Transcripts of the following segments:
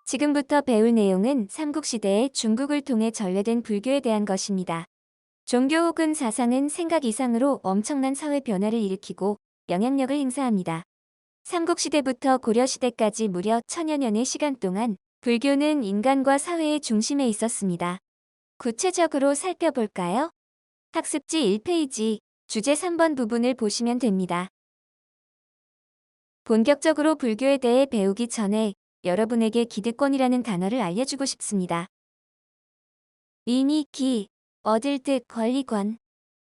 지금부터 배울 내용은 삼국시대의 중국을 통해 전래된 불교에 대한 것입니다. 종교 혹은 사상은 생각 이상으로 엄청난 사회 변화를 일으키고 영향력을 행사합니다. 삼국시대부터 고려시대까지 무려 천여 년의 시간 동안 불교는 인간과 사회의 중심에 있었습니다. 구체적으로 살펴볼까요? 학습지 1페이지, 주제 3번 부분을 보시면 됩니다. 본격적으로 불교에 대해 배우기 전에 여러분에게 기득권이라는 단어를 알려주고 싶습니다. 기, 얻을 듯 권리권.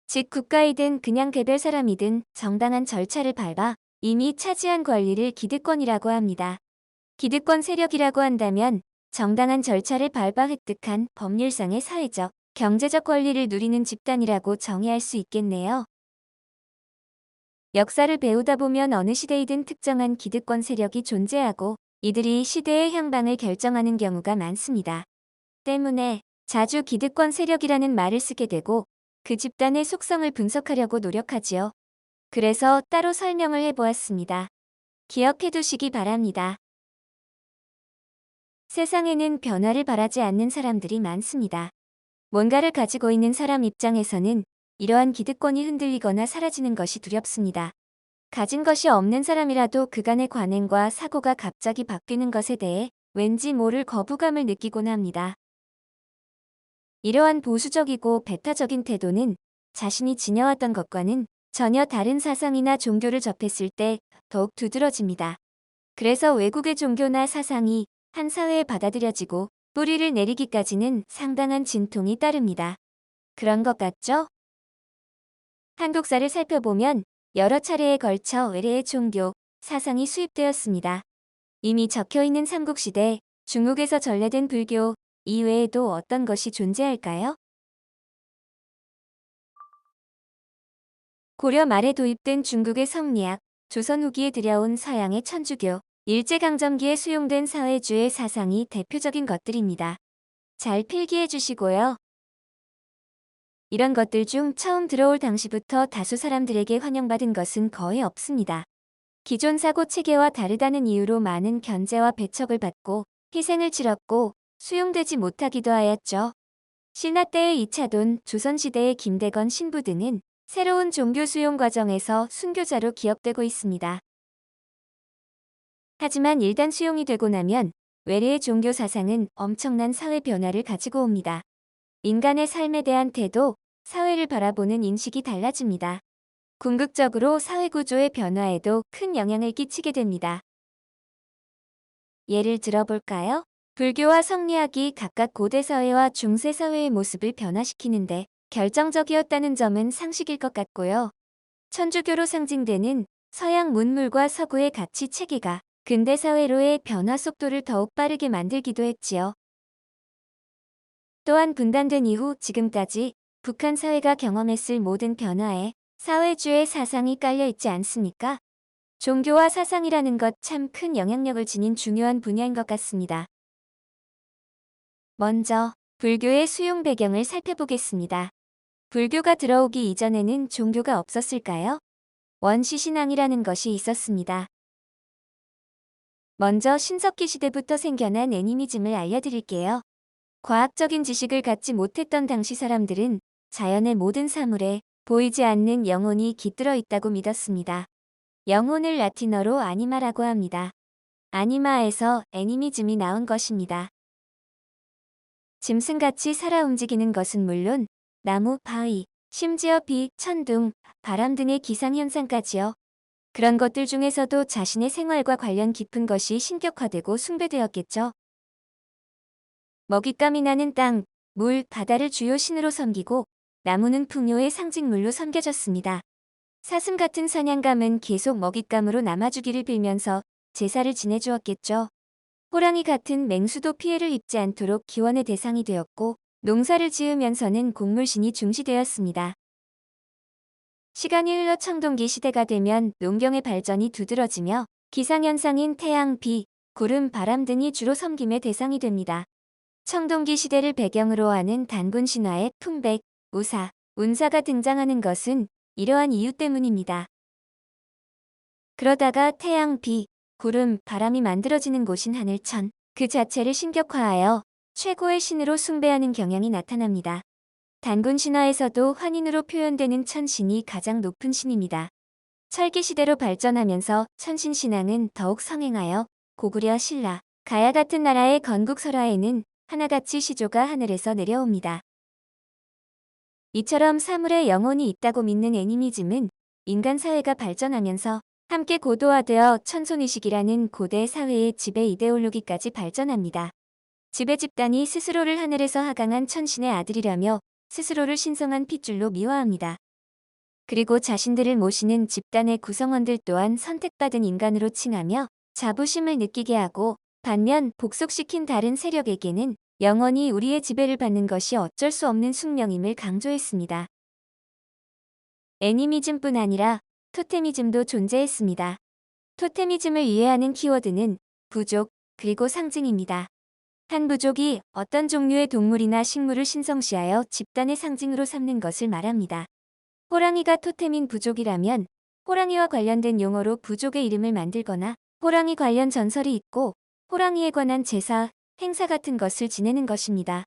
즉 국가이든 그냥 개별 사람이든 정당한 절차를 밟아 이미 차지한 권리를 기득권이라고 합니다. 기득권 세력이라고 한다면 정당한 절차를 밟아 획득한 법률상의 사회적, 경제적 권리를 누리는 집단이라고 정의할 수 있겠네요. 역사를 배우다 보면 어느 시대이든 특정한 기득권 세력이 존재하고 이들이 시대의 향방을 결정하는 경우가 많습니다. 때문에 자주 기득권 세력이라는 말을 쓰게 되고 그 집단의 속성을 분석하려고 노력하지요. 그래서 따로 설명을 해보았습니다. 기억해 두시기 바랍니다. 세상에는 변화를 바라지 않는 사람들이 많습니다. 뭔가를 가지고 있는 사람 입장에서는 이러한 기득권이 흔들리거나 사라지는 것이 두렵습니다. 가진 것이 없는 사람이라도 그간의 관행과 사고가 갑자기 바뀌는 것에 대해 왠지 모를 거부감을 느끼곤 합니다. 이러한 보수적이고 배타적인 태도는 자신이 지녀왔던 것과는 전혀 다른 사상이나 종교를 접했을 때 더욱 두드러집니다. 그래서 외국의 종교나 사상이 한 사회에 받아들여지고 뿌리를 내리기까지는 상당한 진통이 따릅니다. 그런 것 같죠? 한국사를 살펴보면 여러 차례에 걸쳐 외래의 종교, 사상이 수입되었습니다. 이미 적혀있는 삼국시대, 중국에서 전래된 불교 이외에도 어떤 것이 존재할까요? 고려 말에 도입된 중국의 성리학, 조선 후기에 들여온 서양의 천주교, 일제강점기에 수용된 사회주의 사상이 대표적인 것들입니다. 잘 필기해 주시고요. 이런 것들 중 처음 들어올 당시부터 다수 사람들에게 환영받은 것은 거의 없습니다. 기존 사고 체계와 다르다는 이유로 많은 견제와 배척을 받고 희생을 치렀고 수용되지 못하기도 하였죠. 신라 때의 이차돈, 조선시대의 김대건 신부 등은 새로운 종교 수용 과정에서 순교자로 기억되고 있습니다. 하지만 일단 수용이 되고 나면 외래의 종교 사상은 엄청난 사회 변화를 가지고 옵니다. 인간의 삶에 대한 태도, 사회를 바라보는 인식이 달라집니다. 궁극적으로 사회 구조의 변화에도 큰 영향을 끼치게 됩니다. 예를 들어볼까요? 불교와 성리학이 각각 고대 사회와 중세 사회의 모습을 변화시키는데 결정적이었다는 점은 상식일 것 같고요. 천주교로 상징되는 서양 문물과 서구의 가치 체계가 근대 사회로의 변화 속도를 더욱 빠르게 만들기도 했지요. 또한 분단된 이후 지금까지 북한 사회가 경험했을 모든 변화에 사회주의 사상이 깔려 있지 않습니까? 종교와 사상이라는 것 참 큰 영향력을 지닌 중요한 분야인 것 같습니다. 먼저 불교의 수용 배경을 살펴보겠습니다. 불교가 들어오기 이전에는 종교가 없었을까요? 원시신앙이라는 것이 있었습니다. 먼저 신석기 시대부터 생겨난 애니미즘을 알려드릴게요. 과학적인 지식을 갖지 못했던 당시 사람들은 자연의 모든 사물에 보이지 않는 영혼이 깃들어 있다고 믿었습니다. 영혼을 라틴어로 아니마라고 합니다. 아니마에서 애니미즘이 나온 것입니다. 짐승같이 살아 움직이는 것은 물론 나무, 바위, 심지어 비, 천둥, 바람 등의 기상현상까지요. 그런 것들 중에서도 자신의 생활과 관련 깊은 것이 신격화되고 숭배되었겠죠. 먹잇감이 나는 땅, 물, 바다를 주요 신으로 섬기고 나무는 풍요의 상징물로 섬겨졌습니다. 사슴 같은 사냥감은 계속 먹잇감으로 남아주기를 빌면서 제사를 지내주었겠죠. 호랑이 같은 맹수도 피해를 입지 않도록 기원의 대상이 되었고 농사를 지으면서는 곡물신이 중시되었습니다. 시간이 흘러 청동기 시대가 되면 농경의 발전이 두드러지며 기상현상인 태양, 비, 구름, 바람 등이 주로 섬김의 대상이 됩니다. 청동기 시대를 배경으로 하는 단군 신화에 풍백, 우사, 운사가 등장하는 것은 이러한 이유 때문입니다. 그러다가 태양, 비, 구름, 바람이 만들어지는 곳인 하늘천, 그 자체를 신격화하여 최고의 신으로 숭배하는 경향이 나타납니다. 단군 신화에서도 환인으로 표현되는 천신이 가장 높은 신입니다. 철기 시대로 발전하면서 천신 신앙은 더욱 성행하여 고구려, 신라, 가야 같은 나라의 건국 설화에는 하나같이 시조가 하늘에서 내려옵니다. 이처럼 사물에 영혼이 있다고 믿는 애니미즘은 인간 사회가 발전하면서 함께 고도화되어 천손의식이라는 고대 사회의 지배 이데올로기까지 발전합니다. 지배 집단이 스스로를 하늘에서 하강한 천신의 아들이라며 스스로를 신성한 핏줄로 미화합니다. 그리고 자신들을 모시는 집단의 구성원들 또한 선택받은 인간으로 칭하며 자부심을 느끼게 하고, 반면 복속시킨 다른 세력에게는 영원히 우리의 지배를 받는 것이 어쩔 수 없는 숙명임을 강조했습니다. 애니미즘뿐 아니라 토테미즘도 존재했습니다. 토테미즘을 이해하는 키워드는 부족, 그리고 상징입니다. 한 부족이 어떤 종류의 동물이나 식물을 신성시하여 집단의 상징으로 삼는 것을 말합니다. 호랑이가 토템인 부족이라면 호랑이와 관련된 용어로 부족의 이름을 만들거나 호랑이 관련 전설이 있고 호랑이에 관한 제사, 행사 같은 것을 지내는 것입니다.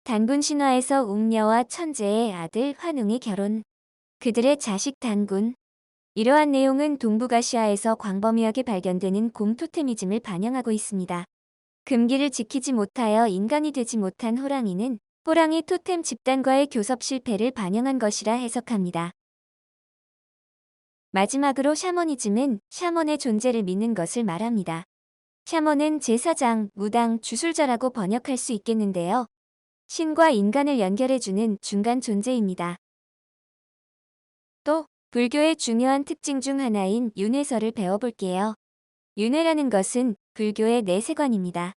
단군 신화에서 웅녀와 천재의 아들 환웅의 결혼, 그들의 자식 단군. 이러한 내용은 동북아시아에서 광범위하게 발견되는 곰 토테미즘을 반영하고 있습니다. 금기를 지키지 못하여 인간이 되지 못한 호랑이는 호랑이 토템 집단과의 교섭 실패를 반영한 것이라 해석합니다. 마지막으로 샤머니즘은 샤먼의 존재를 믿는 것을 말합니다. 샤먼은 제사장, 무당, 주술자라고 번역할 수 있겠는데요. 신과 인간을 연결해주는 중간 존재입니다. 또 불교의 중요한 특징 중 하나인 윤회설을 배워볼게요. 윤회라는 것은 불교의 내세관입니다.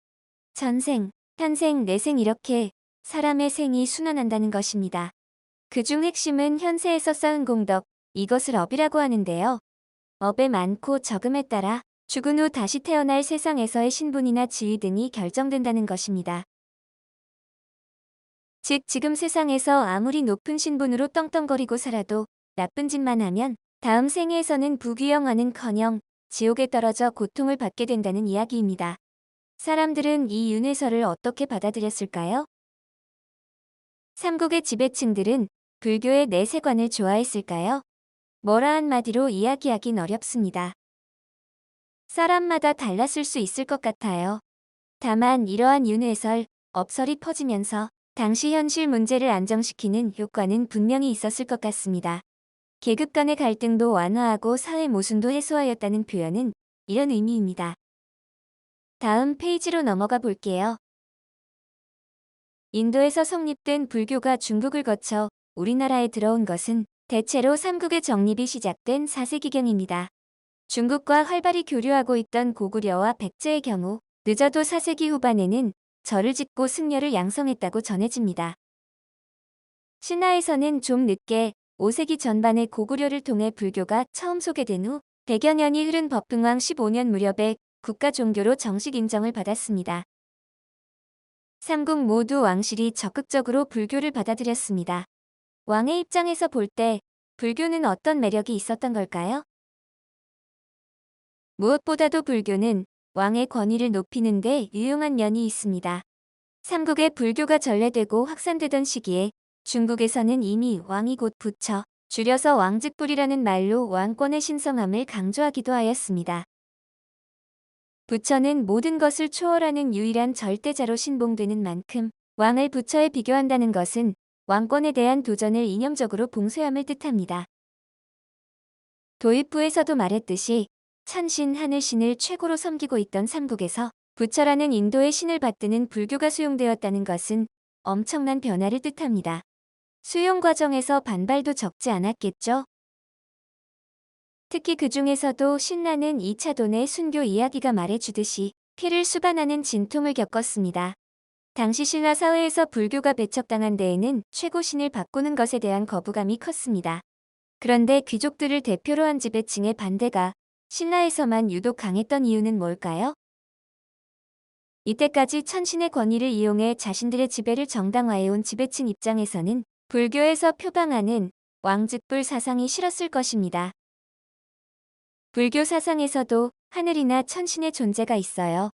전생, 현생, 내생 이렇게 사람의 생이 순환한다는 것입니다. 그중 핵심은 현세에서 쌓은 공덕, 이것을 업이라고 하는데요. 업의 많고 적음에 따라 죽은 후 다시 태어날 세상에서의 신분이나 지위 등이 결정된다는 것입니다. 즉 지금 세상에서 아무리 높은 신분으로 떵떵거리고 살아도 나쁜 짓만 하면 다음 생애에서는 부귀영화는커녕 지옥에 떨어져 고통을 받게 된다는 이야기입니다. 사람들은 이 윤회설을 어떻게 받아들였을까요? 삼국의 지배층들은 불교의 내세관을 좋아했을까요? 뭐라 한마디로 이야기하긴 어렵습니다. 사람마다 달랐을 수 있을 것 같아요. 다만 이러한 윤회설, 업설이 퍼지면서 당시 현실 문제를 안정시키는 효과는 분명히 있었을 것 같습니다. 계급 간의 갈등도 완화하고 사회 모순도 해소하였다는 표현은 이런 의미입니다. 다음 페이지로 넘어가 볼게요. 인도에서 성립된 불교가 중국을 거쳐 우리나라에 들어온 것은 대체로 삼국의 정립이 시작된 4세기경입니다. 중국과 활발히 교류하고 있던 고구려와 백제의 경우 늦어도 4세기 후반에는 절을 짓고 승려를 양성했다고 전해집니다. 신화에서는 좀 늦게 5세기 전반에 고구려를 통해 불교가 처음 소개된 후 100여 년이 흐른 법흥왕 15년 무렵에 국가 종교로 정식 인정을 받았습니다. 삼국 모두 왕실이 적극적으로 불교를 받아들였습니다. 왕의 입장에서 볼 때 불교는 어떤 매력이 있었던 걸까요? 무엇보다도 불교는 왕의 권위를 높이는 데 유용한 면이 있습니다. 삼국의 불교가 전래되고 확산되던 시기에 중국에서는 이미 왕이 곧 부처, 줄여서 왕즉불이라는 말로 왕권의 신성함을 강조하기도 하였습니다. 부처는 모든 것을 초월하는 유일한 절대자로 신봉되는 만큼 왕을 부처에 비교한다는 것은 왕권에 대한 도전을 이념적으로 봉쇄함을 뜻합니다. 도입부에서도 말했듯이 천신 하늘신을 최고로 섬기고 있던 삼국에서 부처라는 인도의 신을 받드는 불교가 수용되었다는 것은 엄청난 변화를 뜻합니다. 수용 과정에서 반발도 적지 않았겠죠? 특히 그 중에서도 신라는 2차돈의 순교 이야기가 말해주듯이 피를 수반하는 진통을 겪었습니다. 당시 신라 사회에서 불교가 배척당한 데에는 최고신을 바꾸는 것에 대한 거부감이 컸습니다. 그런데 귀족들을 대표로 한 지배층의 반대가 신라에서만 유독 강했던 이유는 뭘까요? 이때까지 천신의 권위를 이용해 자신들의 지배를 정당화해온 지배층 입장에서는 불교에서 표방하는 왕즉불 사상이 싫었을 것입니다. 불교 사상에서도 하늘이나 천신의 존재가 있어요.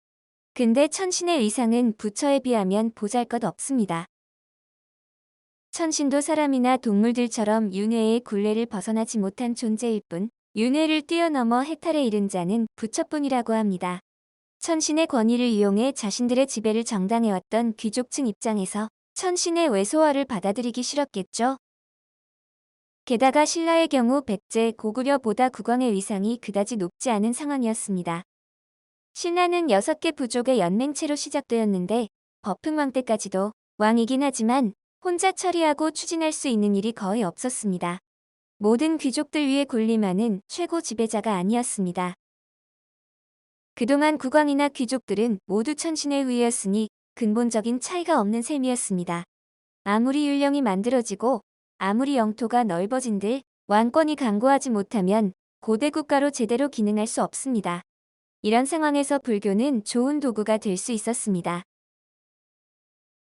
근데 천신의 위상은 부처에 비하면 보잘것없습니다. 천신도 사람이나 동물들처럼 윤회의 굴레를 벗어나지 못한 존재일 뿐, 윤회를 뛰어넘어 해탈에 이른 자는 부처뿐이라고 합니다. 천신의 권위를 이용해 자신들의 지배를 정당해왔던 귀족층 입장에서 천신의 외소화를 받아들이기 싫었겠죠. 게다가 신라의 경우 백제, 고구려보다 국왕의 위상이 그다지 높지 않은 상황이었습니다. 신라는 6개 부족의 연맹체로 시작되었는데 법흥왕 때까지도 왕이긴 하지만 혼자 처리하고 추진할 수 있는 일이 거의 없었습니다. 모든 귀족들 위에 군림하는 최고 지배자가 아니었습니다. 그동안 국왕이나 귀족들은 모두 천신의 후예였으니 근본적인 차이가 없는 셈이었습니다. 아무리 율령이 만들어지고 아무리 영토가 넓어진들 왕권이 강고하지 못하면 고대 국가로 제대로 기능할 수 없습니다. 이런 상황에서 불교는 좋은 도구가 될 수 있었습니다.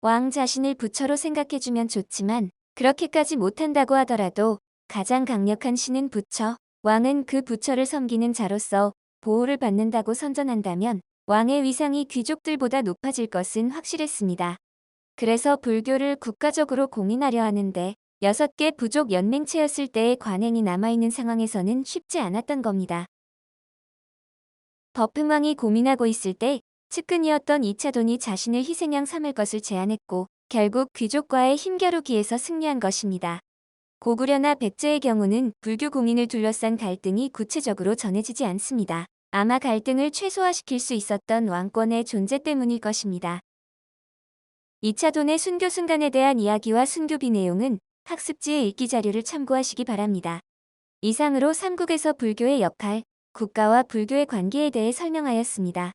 왕 자신을 부처로 생각해주면 좋지만 그렇게까지 못한다고 하더라도 가장 강력한 신은 부처, 왕은 그 부처를 섬기는 자로서 보호를 받는다고 선전한다면 왕의 위상이 귀족들보다 높아질 것은 확실했습니다. 그래서 불교를 국가적으로 공인하려 하는데 6개 부족 연맹체였을 때의 관행이 남아있는 상황에서는 쉽지 않았던 겁니다. 법흥왕이 고민하고 있을 때 측근이었던 이차돈이 자신을 희생양 삼을 것을 제안했고 결국 귀족과의 힘겨루기에서 승리한 것입니다. 고구려나 백제의 경우는 불교 공인을 둘러싼 갈등이 구체적으로 전해지지 않습니다. 아마 갈등을 최소화시킬 수 있었던 왕권의 존재 때문일 것입니다. 이차돈의 순교 순간에 대한 이야기와 순교비 내용은 학습지의 읽기 자료를 참고하시기 바랍니다. 이상으로 삼국에서 불교의 역할, 국가와 불교의 관계에 대해 설명하였습니다.